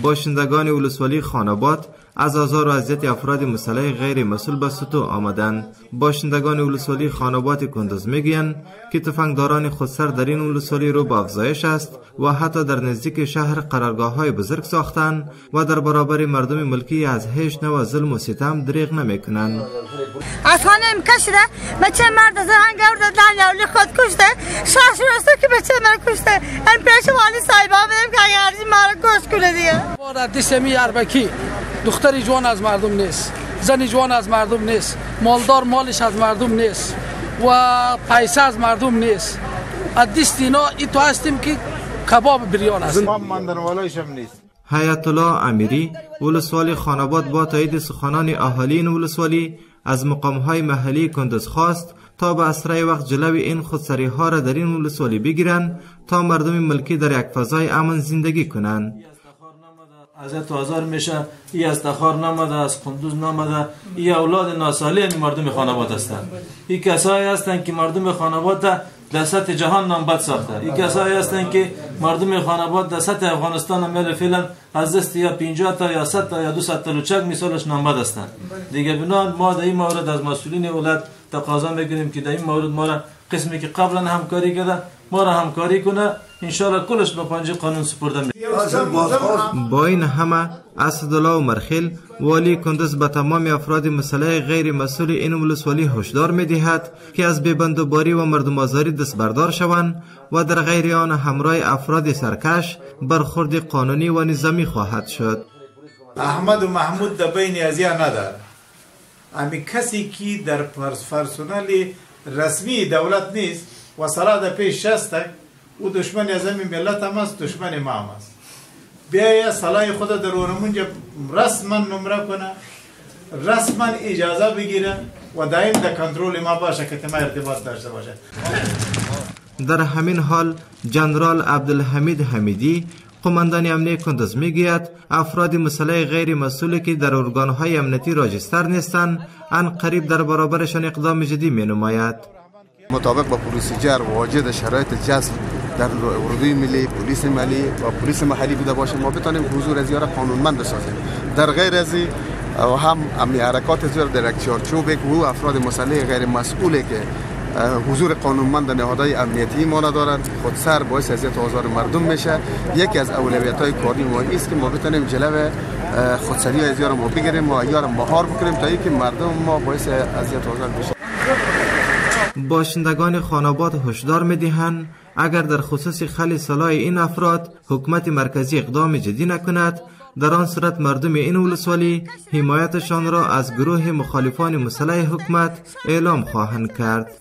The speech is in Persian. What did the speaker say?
باشندگان ولسوالی خاناباد از آزار و اذیت افراد مسلح غیر مسئول به سطوح آمدند. باشندگان ولسوالی خاناباد کندز میگویند که تفنگداران خودسر در این ولسوالی رو به افزایش است و حتی در نزدیک شهر قرارگاه های بزرگ ساختند و در برابر مردم ملکی از هیچ نوع ظلم و ستم دریغ نمیکنند. از خانه کشیده بچه مرد از هنگ آورده دنیالی خود کشته، شاش راسته که بچه من کشته. این پیش والی صاحبا بدیم که اگه ارزی مرا کش کنه دیگه. دسمی اربکی دختری جوان از مردم نیست، زنی جوان از مردم نیست، مالدار مالش از مردم نیست و پیسه از مردم نیست. از دست اینا تو هستیم که کباب بریان است. حیات الله امیری ولسوالی خاناباد با تایید سخنان اهالی این ولسوالی از مقام‌های محلی کندز خواست تا به اسرع وقت جلوی این خودسری ها را در این ولسوالی بگیرند تا مردم ملکی در یک فضای امن زندگی کنند. از تو آزار میشه، ای از تخار نماده، از کندوز نماده، ای اولاد ناسالم مردم خاناباد هستند. ای کسایی هستند که مردم خاناباد در سطح جهان نام بد ساخته. ای کسایی هستند که مردم خاناباد در سطح افغانستان میل فعلا از دست یا 50 تا یا 100 تا یا 200 تا لوچک مثالش نام بد هستند. دیگه بنان ما در این مورد از مسئولین ولایت تقاضا میکنیم که در این مورد ما را قسمی که قبلا همکاری کرده ما را همکاری کنه، انشالله کلش به پنجه قانون سپرده میشه. با این همه اسدالله و مرخیل والی کندز به تمام افراد مسلح غیر مسئول این ولسوالی هشدار می‌دهد که از بی‌بندوباری و مردم آزاری دست بردار شوند و در غیر آن همراه افراد سرکش برخورد قانونی و نظامی خواهد شد. احمد و محمود در بین ازیا نداره. امی کسی که در پرسونل رسمی دولت نیست و سرا در پیش شسته او دشمن از همین ملت هم است، دشمن ما هم است. بیایه صلاح خود در اونمونجا رسما نمره کنه، رسما اجازه بگیره و دائم در کنترل ما باشه که ما ارتباط داشته باشه. در همین حال جنرال عبدالحمید حمیدی قماندان امنیه کندز میگوید افراد مسلح غیر مسئولی که در ارگانهای امنیتی راجستر نیستند ان قریب در برابرشان اقدام جدی می نماید. مطابق با پروسیجر واجد شرایط جذب در اردوی ملی، پلیس ملی و پلیس محلی بوده باشه ما بتانیم حضور از یارا قانونمند بسازیم. در غیر از و هم امی حرکات از در یک چارچوب که او افراد مسلح غیر مسئولی که حضور قانونمند در نهادهای امنیتی ما ندارند خودسر باعث اذیت و آزار مردم میشه. یکی از اولویت‌های کاری ما است که ما بتانیم جلوی خودسری از یارا ما بگیریم و یارا مهار بکنیم تا اینکه مردم ما باعث اذیت و آزار بشه. باشندگان خاناباد هشدار می‌دهند اگر در خصوص خل صلاح این افراد حکومت مرکزی اقدام جدی نکند در آن صورت مردم این ولسوالی حمایتشان را از گروه مخالفان مسلح حکومت اعلام خواهند کرد.